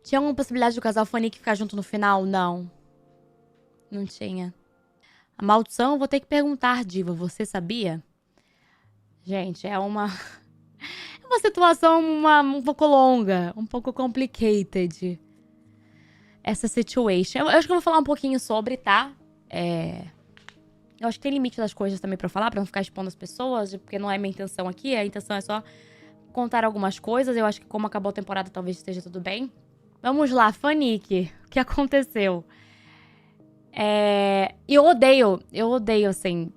Tinha alguma possibilidade do casal Fanique ficar junto no final? Não. Não tinha. A maldição, eu vou ter que perguntar, Diva. Você sabia? Gente, é uma situação um pouco longa. Um pouco complicated. Essa situation. Eu acho que eu vou falar um pouquinho sobre, tá? Eu acho que tem limite das coisas também pra eu falar, pra não ficar expondo as pessoas, porque não é minha intenção aqui. A intenção é só contar algumas coisas. Eu acho que como acabou a temporada, talvez esteja tudo bem. Vamos lá, Fanique. O que aconteceu? Eu odeio, assim,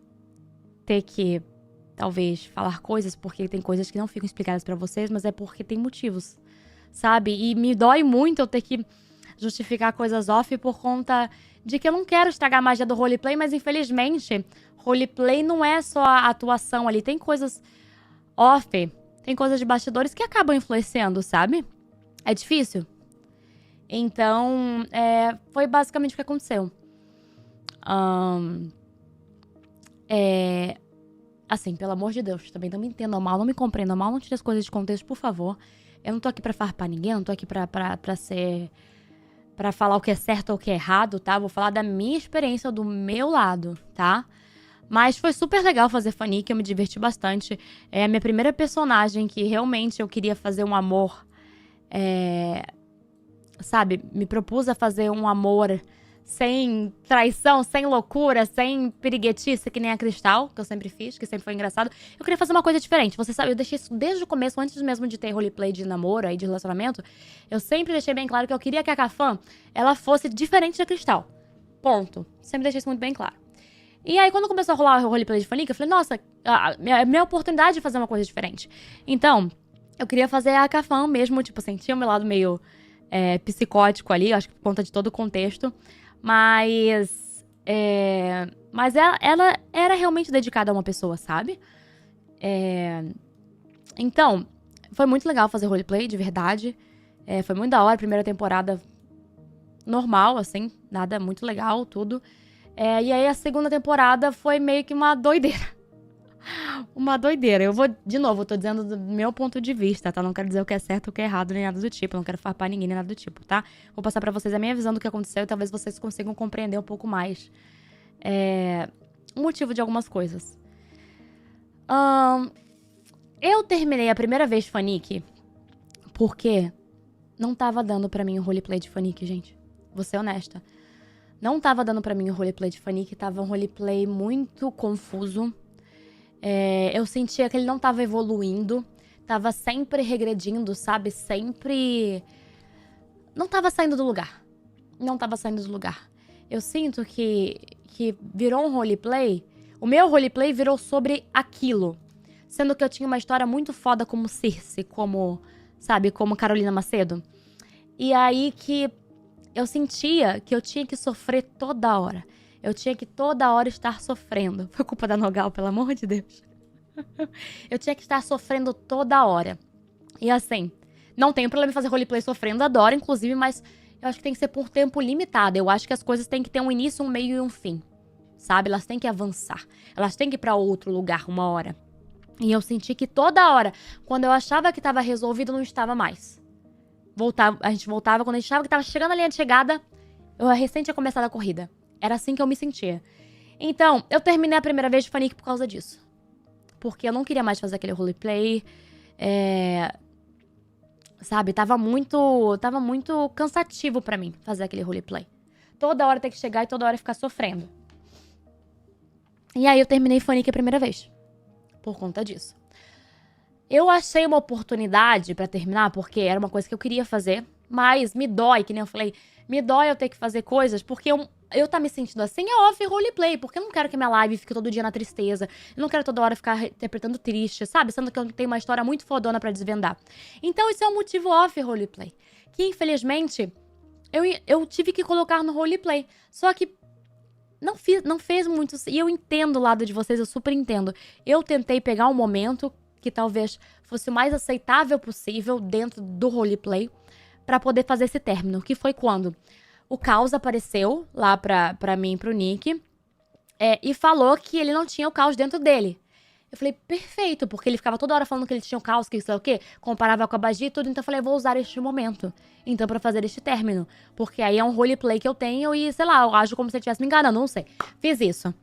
ter que, talvez, falar coisas, porque tem coisas que não ficam explicadas pra vocês, mas é porque tem motivos, sabe? E me dói muito eu ter que justificar coisas off por conta de que eu não quero estragar a magia do roleplay, mas infelizmente, roleplay não é só a atuação ali, tem coisas off, tem coisas de bastidores que acabam influenciando, sabe? É difícil. Então, foi basicamente o que aconteceu. Assim, pelo amor de Deus, também não me entendam mal, não me compreendam mal, não tire as coisas de contexto, por favor. Eu não tô aqui pra farpar ninguém, eu não tô aqui pra falar o que é certo ou o que é errado, tá? Vou falar da minha experiência, do meu lado, tá? Mas foi super legal fazer Fanique, eu me diverti bastante. É a minha primeira personagem que realmente eu queria fazer um amor, sabe? Me propus a fazer um amor sem traição, sem loucura, sem piriguetice, que nem a Cristal, que eu sempre fiz, que sempre foi engraçado. Eu queria fazer uma coisa diferente. Você sabe, eu deixei isso desde o começo, antes mesmo de ter roleplay de namoro e de relacionamento. Eu sempre deixei bem claro que eu queria que a Cafã, ela fosse diferente da Cristal. Ponto. Sempre deixei isso muito bem claro. E aí, quando começou a rolar o roleplay de Fanique, eu falei, nossa, minha oportunidade de fazer uma coisa diferente. Então, eu queria fazer a Cafã mesmo, tipo assim, tinha o meu lado meio psicótico ali, acho que por conta de todo o contexto. Mas ela era realmente dedicada a uma pessoa, sabe? Então, foi muito legal fazer roleplay, de verdade. Foi muito da hora, primeira temporada normal, assim, nada muito legal, tudo. E aí a segunda temporada foi meio que uma doideira. Uma doideira. Eu vou, de novo, eu tô dizendo do meu ponto de vista, tá? Não quero dizer o que é certo, o que é errado, nem nada do tipo. Não quero farpar ninguém, nem nada do tipo, tá? Vou passar pra vocês a minha visão do que aconteceu e talvez vocês consigam compreender um pouco mais o motivo de algumas coisas. Eu terminei a primeira vez Fanique porque não tava dando pra mim o roleplay de Fanique, gente. Vou ser honesta. Não tava dando pra mim o roleplay de Fanique, tava um roleplay muito confuso. Eu sentia que ele não tava evoluindo, tava sempre regredindo, sabe? Sempre... Não tava saindo do lugar. Não tava saindo do lugar. Eu sinto que virou um roleplay. O meu roleplay virou sobre aquilo. Sendo que eu tinha uma história muito foda como Circe, como, sabe, como Carolina Macedo. E aí que eu sentia que eu tinha que sofrer toda hora. Eu tinha que toda hora estar sofrendo. Foi culpa da Nogal, pelo amor de Deus. Eu tinha que estar sofrendo toda hora. E assim, não tenho problema em fazer roleplay sofrendo, adoro, inclusive, mas eu acho que tem que ser por tempo limitado. Eu acho que as coisas têm que ter um início, um meio e um fim. Sabe? Elas têm que avançar. Elas têm que ir pra outro lugar uma hora. E eu senti que toda hora, quando eu achava que estava resolvido, não estava mais. A gente voltava, quando a gente achava que estava chegando na linha de chegada, eu recém tinha começado a corrida. Era assim que eu me sentia. Então, eu terminei a primeira vez de Fanique por causa disso. Porque eu não queria mais fazer aquele roleplay. Sabe, tava muito cansativo pra mim fazer aquele roleplay. Toda hora ter que chegar e toda hora ficar sofrendo. E aí eu terminei Fanique a primeira vez. Por conta disso. Eu achei uma oportunidade pra terminar, porque era uma coisa que eu queria fazer. Mas me dói, que nem eu falei, me dói eu ter que fazer coisas, porque eu tá me sentindo assim, é off roleplay, porque eu não quero que minha live fique todo dia na tristeza. Eu não quero toda hora ficar interpretando triste, sabe? Sendo que eu tenho uma história muito fodona pra desvendar. Então isso é um motivo off roleplay. Que infelizmente, eu tive que colocar no roleplay. Só que não fez muito... E eu entendo o lado de vocês, eu super entendo. Eu tentei pegar um momento que talvez fosse o mais aceitável possível dentro do roleplay pra poder fazer esse término. Que foi quando o Caos apareceu lá pra mim e pro Nick e falou que ele não tinha o Caos dentro dele. Eu falei, perfeito, porque ele ficava toda hora falando que ele tinha um caos, que sei lá o quê, comparava com a Bagi e tudo, então eu falei, eu vou usar este momento, então, pra fazer este término, porque aí é um roleplay que eu tenho e, sei lá, eu ajo como se ele estivesse me enganando, não sei. Fiz isso.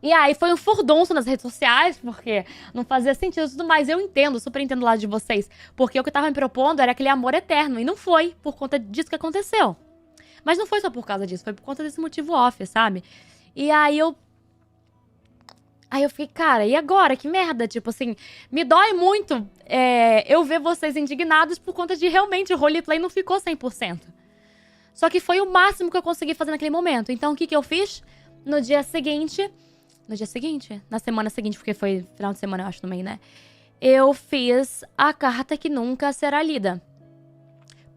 E aí foi um furdunço nas redes sociais, porque não fazia sentido e tudo mais. Eu entendo, super entendo o lado de vocês, porque o que eu tava me propondo era aquele amor eterno, e não foi por conta disso que aconteceu. Mas não foi só por causa disso, foi por conta desse motivo off, sabe? E aí eu fiquei, cara, e agora? Que merda? Tipo assim, me dói muito eu ver vocês indignados por conta de realmente o roleplay não ficou 100%. Só que foi o máximo que eu consegui fazer naquele momento. Então o que que eu fiz? No dia seguinte, na semana seguinte, porque foi final de semana, eu acho, no meio, né? Eu fiz a carta que nunca será lida.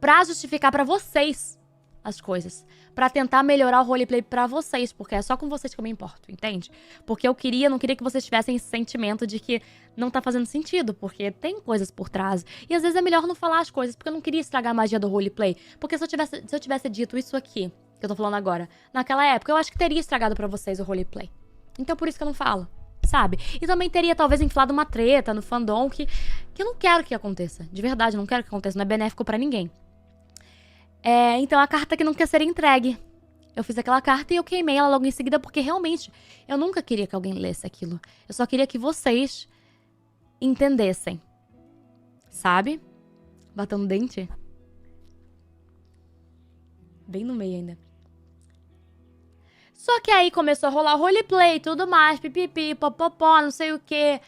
Pra justificar pra vocês as coisas. Pra tentar melhorar o roleplay pra vocês, porque é só com vocês que eu me importo, entende? Porque eu não queria que vocês tivessem esse sentimento de que não tá fazendo sentido, porque tem coisas por trás. E às vezes é melhor não falar as coisas, porque eu não queria estragar a magia do roleplay. Porque se eu tivesse dito isso aqui, que eu tô falando agora, naquela época, eu acho que teria estragado pra vocês o roleplay. Então por isso que eu não falo, sabe? E também teria talvez inflado uma treta no fandom que eu não quero que aconteça. De verdade, eu não quero que aconteça, não é benéfico pra ninguém. Então a carta que não quer ser entregue. Eu fiz aquela carta e eu queimei ela logo em seguida, porque realmente eu nunca queria que alguém lesse aquilo. Eu só queria que vocês entendessem. Sabe? Batendo dente. Bem no meio ainda. Só que aí começou a rolar roleplay e tudo mais, pipipi, popopó, não sei o que.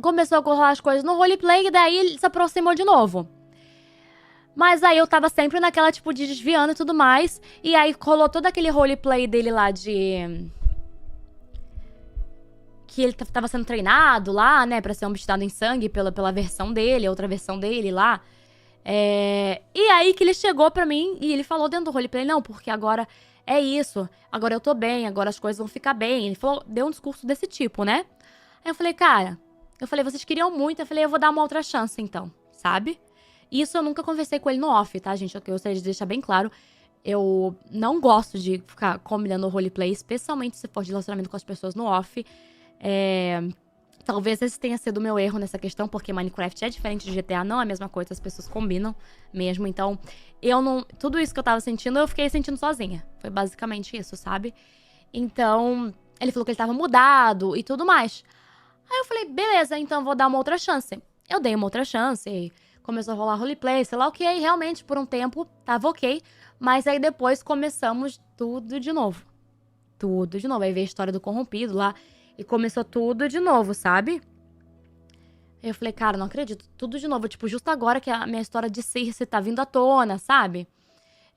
Começou a rolar as coisas no roleplay e daí ele se aproximou de novo. Mas aí eu tava sempre naquela, tipo, de desviando e tudo mais. E aí rolou todo aquele roleplay dele lá de... que ele tava sendo treinado lá, né? Pra ser um bicho dado em sangue pela versão dele, outra versão dele lá. E aí que ele chegou pra mim e ele falou dentro do roleplay, não, porque agora é isso. Agora eu tô bem, agora as coisas vão ficar bem. Ele falou, deu um discurso desse tipo, né? Aí eu falei, cara... vocês queriam muito. Eu falei, eu vou dar uma outra chance, então, sabe? Isso eu nunca conversei com ele no off, tá, gente? Eu gostaria de deixar bem claro. Eu não gosto de ficar combinando o roleplay, especialmente se for de relacionamento com as pessoas no off. Talvez esse tenha sido o meu erro nessa questão, porque Minecraft é diferente de GTA, não é a mesma coisa, as pessoas combinam mesmo. Então, eu não... tudo isso que eu tava sentindo, eu fiquei sentindo sozinha. Foi basicamente isso, sabe? Então, ele falou que ele tava mudado e tudo mais. Aí eu falei, beleza, então vou dar uma outra chance. Eu dei uma outra chance e... começou a rolar roleplay, sei lá o que, e realmente por um tempo tava ok, mas aí depois começamos tudo de novo. Tudo de novo, aí veio a história do corrompido lá, e começou tudo de novo, sabe? Aí eu falei, cara, não acredito, tudo de novo, tipo, justo agora que a minha história de Circe tá vindo à tona, sabe?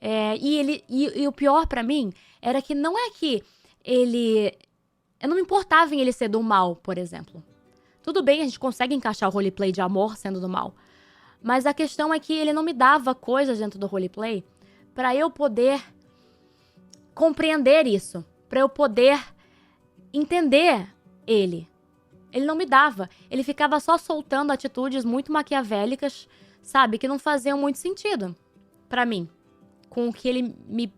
E o pior pra mim era que não é que ele... eu não me importava em ele ser do mal, por exemplo. Tudo bem, a gente consegue encaixar o roleplay de amor sendo do mal. Mas a questão é que ele não me dava coisas dentro do roleplay pra eu poder compreender isso. Pra eu poder entender ele. Ele não me dava. Ele ficava só soltando atitudes muito maquiavélicas, sabe? Que não faziam muito sentido pra mim. Com o que ele me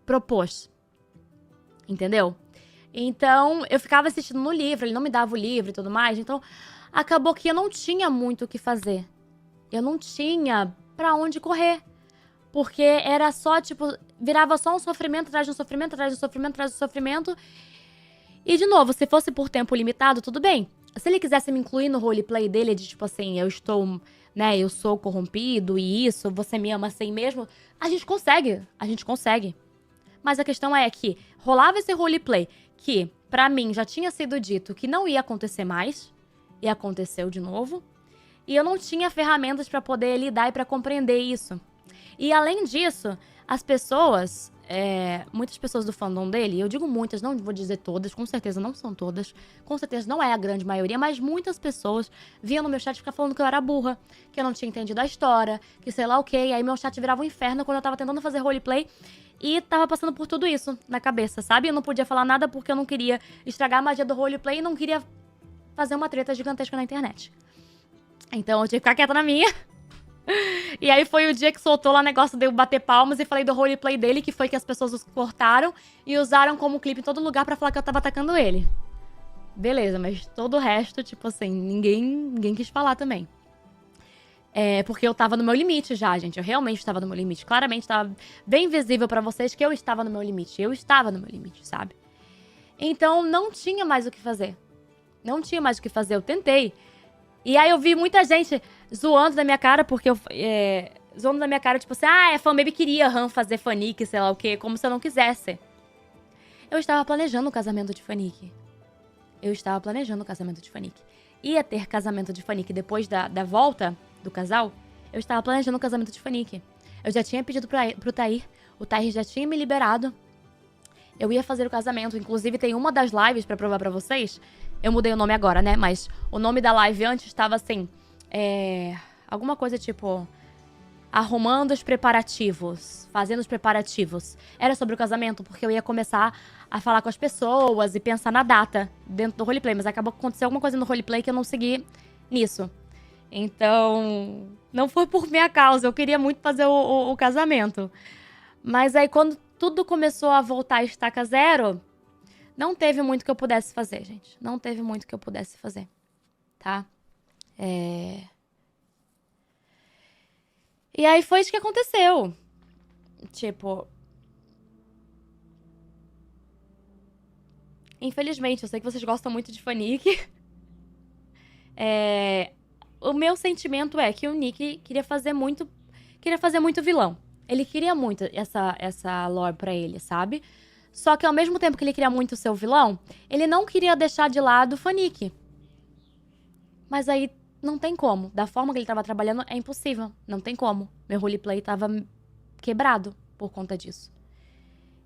propôs. Entendeu? Então, eu ficava assistindo no livro. Ele não me dava o livro e tudo mais. Então, acabou que eu não tinha muito o que fazer. Eu não tinha pra onde correr. Porque era só, tipo, virava só um sofrimento atrás de um sofrimento, atrás de um sofrimento, atrás de um sofrimento. E, de novo, se fosse por tempo limitado, tudo bem. Se ele quisesse me incluir no roleplay dele, de tipo assim, eu estou, né, eu sou corrompido e isso, você me ama assim mesmo, a gente consegue. Mas a questão é que rolava esse roleplay que, pra mim, já tinha sido dito que não ia acontecer mais, e aconteceu de novo. E eu não tinha ferramentas pra poder lidar e pra compreender isso. E além disso, as pessoas, muitas pessoas do fandom dele, eu digo muitas, não vou dizer todas, com certeza não são todas, com certeza não é a grande maioria, mas muitas pessoas vinham no meu chat ficar falando que eu era burra, que eu não tinha entendido a história, que sei lá o quê, e aí meu chat virava um inferno quando eu tava tentando fazer roleplay e tava passando por tudo isso na cabeça, sabe? Eu não podia falar nada porque eu não queria estragar a magia do roleplay e não queria fazer uma treta gigantesca na internet. Então eu tive que ficar quieta na minha. E aí foi o dia que soltou lá o negócio de eu bater palmas e falei do roleplay dele, que foi que as pessoas os cortaram e usaram como clipe em todo lugar pra falar que eu tava atacando ele. Beleza, mas todo o resto, tipo assim, ninguém quis falar também. Porque eu tava no meu limite já, gente. Eu realmente estava no meu limite. Claramente tava bem visível pra vocês que eu estava no meu limite. Eu estava no meu limite, sabe? Então não tinha mais o que fazer. Não tinha mais o que fazer. Eu tentei. E aí eu vi muita gente zoando da minha cara, porque zoando da minha cara, tipo assim, a fanbaby queria fazer Fanique, sei lá o quê, como se eu não quisesse. Eu estava planejando o casamento de Fanique. Ia ter casamento de Fanique depois da volta do casal. Eu estava planejando o casamento de Fanique. Eu já tinha pedido pro Tair. O Tair já tinha me liberado. Eu ia fazer o casamento. Inclusive, tem uma das lives pra provar pra vocês. Eu mudei o nome agora, né? Mas o nome da live antes estava assim... alguma coisa tipo... Arrumando os preparativos. Fazendo os preparativos. Era sobre o casamento, porque eu ia começar a falar com as pessoas e pensar na data dentro do roleplay. Mas acabou que aconteceu alguma coisa no roleplay que eu não segui nisso. Então, não foi por minha causa. Eu queria muito fazer o casamento. Mas aí, quando tudo começou a voltar a estaca zero, não teve muito que eu pudesse fazer, gente. Não teve muito que eu pudesse fazer, tá? E aí foi isso que aconteceu. Tipo... Infelizmente, eu sei que vocês gostam muito de Fanique. O meu sentimento é que o Nick queria fazer muito vilão. Ele queria muito essa lore pra ele, sabe? Só que ao mesmo tempo que ele queria muito ser o vilão, ele não queria deixar de lado o Fanique. Mas aí não tem como. Da forma que ele tava trabalhando, é impossível. Não tem como. Meu roleplay tava quebrado por conta disso.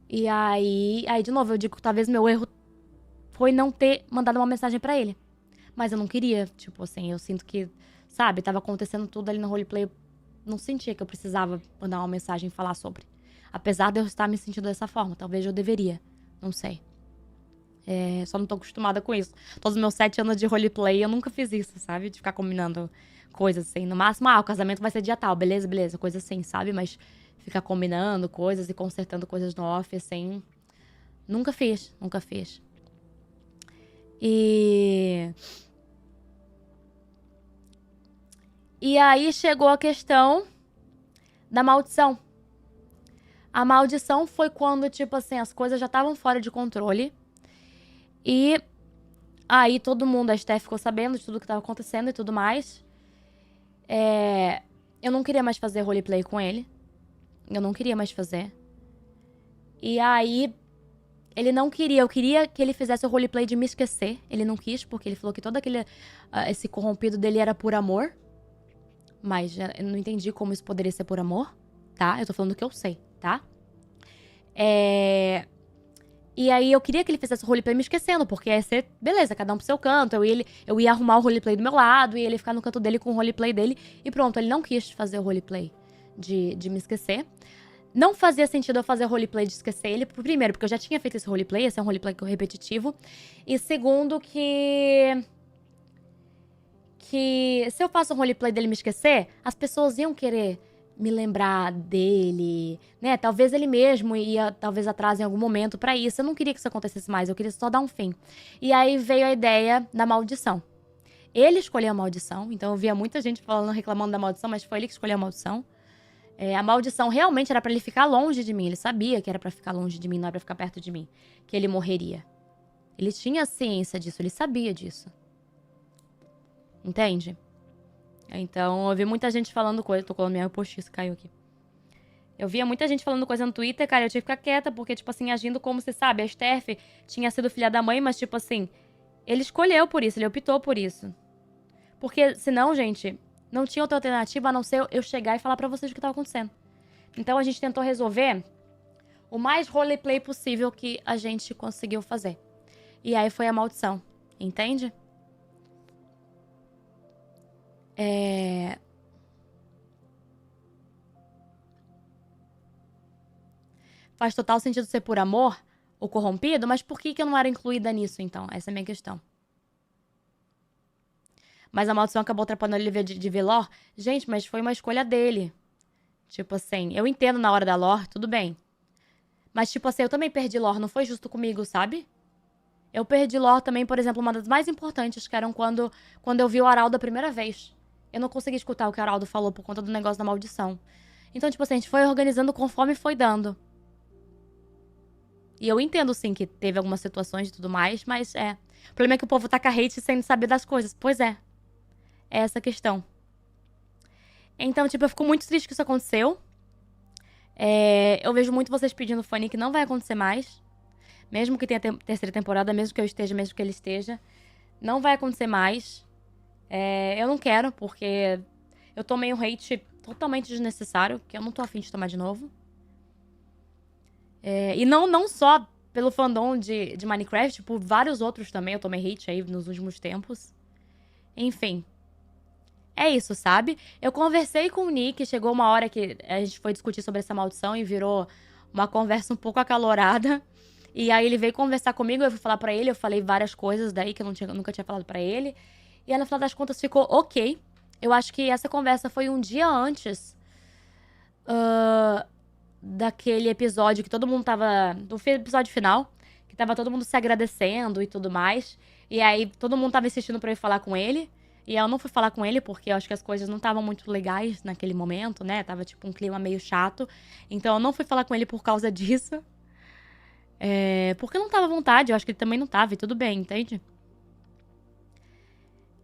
E aí, de novo, eu digo que talvez meu erro foi não ter mandado uma mensagem pra ele. Mas eu não queria, tipo assim, eu sinto que, sabe, tava acontecendo tudo ali no roleplay, eu não sentia que eu precisava mandar uma mensagem e falar sobre. Apesar de eu estar me sentindo dessa forma, talvez eu deveria, não sei. Só não tô acostumada com isso. Todos os meus 7 anos de roleplay, eu nunca fiz isso, sabe? De ficar combinando coisas assim. No máximo, o casamento vai ser dia tal, beleza, coisa assim, sabe? Mas ficar combinando coisas e consertando coisas no off, assim, nunca fiz. E aí chegou a questão da maldição. A maldição foi quando, tipo assim, as coisas já estavam fora de controle. E aí todo mundo, a Steph ficou sabendo de tudo que estava acontecendo e tudo mais. Eu não queria mais fazer roleplay com ele. Eu não queria mais fazer. E aí, ele não queria. Eu queria que ele fizesse o roleplay de me esquecer. Ele não quis, porque ele falou que todo esse corrompido dele era por amor. Mas eu não entendi como isso poderia ser por amor, tá? Eu tô falando o que eu sei, tá? E aí eu queria que ele fizesse o roleplay me esquecendo, porque ia ser, beleza, cada um pro seu canto. Eu ia arrumar o roleplay do meu lado, e ele ia ficar no canto dele com o roleplay dele. E pronto, ele não quis fazer o roleplay de me esquecer. Não fazia sentido eu fazer o roleplay de esquecer ele. Primeiro, porque eu já tinha feito esse roleplay, esse é um roleplay repetitivo. E segundo, que se eu faço um roleplay dele me esquecer, as pessoas iam querer me lembrar dele, né? Talvez ele mesmo ia, talvez atrás em algum momento pra isso. Eu não queria que isso acontecesse mais, eu queria só dar um fim. E aí veio a ideia da maldição. Ele escolheu a maldição, então eu via muita gente falando, reclamando da maldição, mas foi ele que escolheu a maldição. A maldição realmente era pra ele ficar longe de mim. Ele sabia que era pra ficar longe de mim, não era pra ficar perto de mim. Que ele morreria. Ele tinha ciência disso, ele sabia disso. Entende? Então, eu vi muita gente falando coisa. Tô colando minha postiça, caiu aqui. Eu via muita gente falando coisa no Twitter, cara, eu tinha que ficar quieta, porque, tipo assim, agindo como se, sabe, a Steph tinha sido filha da mãe, mas, tipo assim, ele escolheu por isso, ele optou por isso. Porque, senão, gente, não tinha outra alternativa a não ser eu chegar e falar pra vocês o que tava acontecendo. Então, a gente tentou resolver o mais roleplay possível que a gente conseguiu fazer. E aí foi a maldição, entende? Faz total sentido ser por amor, o corrompido, mas por que eu não era incluída nisso, então? Essa é a minha questão. Mas a maldição acabou atrapalhando ele de ver lore? Gente, mas foi uma escolha dele. Tipo assim, eu entendo na hora da lore, tudo bem. Mas tipo assim, eu também perdi lore, não foi justo comigo, sabe? Eu perdi lore também, por exemplo, uma das mais importantes, que eram quando eu vi o Araldo a primeira vez. Eu não consegui escutar o que o Araldo falou por conta do negócio da maldição. Então, tipo assim, a gente foi organizando conforme foi dando. E eu entendo, sim, que teve algumas situações e tudo mais, mas O problema é que o povo taca hate sem saber das coisas. Pois é. É essa a questão. Então, tipo, eu fico muito triste que isso aconteceu. Eu vejo muito vocês pedindo Fanny que não vai acontecer mais. Mesmo que tenha terceira temporada, mesmo que eu esteja, mesmo que ele esteja. Não vai acontecer mais. Eu não quero, porque eu tomei um hate totalmente desnecessário, que eu não tô afim de tomar de novo. E não só pelo fandom de Minecraft, por vários outros também eu tomei hate aí nos últimos tempos. Enfim. É isso, sabe? Eu conversei com o Nick, chegou uma hora que a gente foi discutir sobre essa maldição e virou uma conversa um pouco acalorada. E aí ele veio conversar comigo, eu fui falar pra ele, eu falei várias coisas daí que eu nunca tinha falado pra ele. E aí, no final das contas, ficou ok. Eu acho que essa conversa foi um dia antes daquele episódio que todo mundo tava... Do episódio final, que tava todo mundo se agradecendo e tudo mais. E aí todo mundo tava insistindo pra eu ir falar com ele. E eu não fui falar com ele porque eu acho que as coisas não estavam muito legais naquele momento, né? Tava tipo um clima meio chato. Então eu não fui falar com ele por causa disso. Porque eu não tava à vontade, eu acho que ele também não tava, e tudo bem, entende?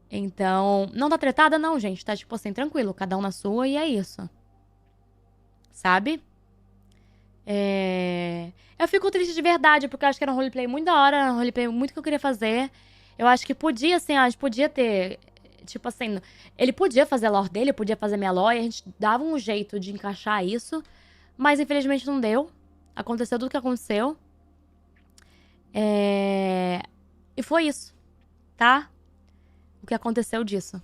Então, não tá tretada não, gente. Tá tipo assim, tranquilo, cada um na sua e é isso. Sabe? Eu fico triste de verdade, porque eu acho que era um roleplay muito da hora, era um roleplay muito que eu queria fazer. Eu acho que podia, assim, a gente podia ter... Tipo assim, ele podia fazer a lore dele, podia fazer minha lore, e a gente dava um jeito de encaixar isso. Mas infelizmente não deu. Aconteceu tudo o que aconteceu. E foi isso, tá? O que aconteceu disso.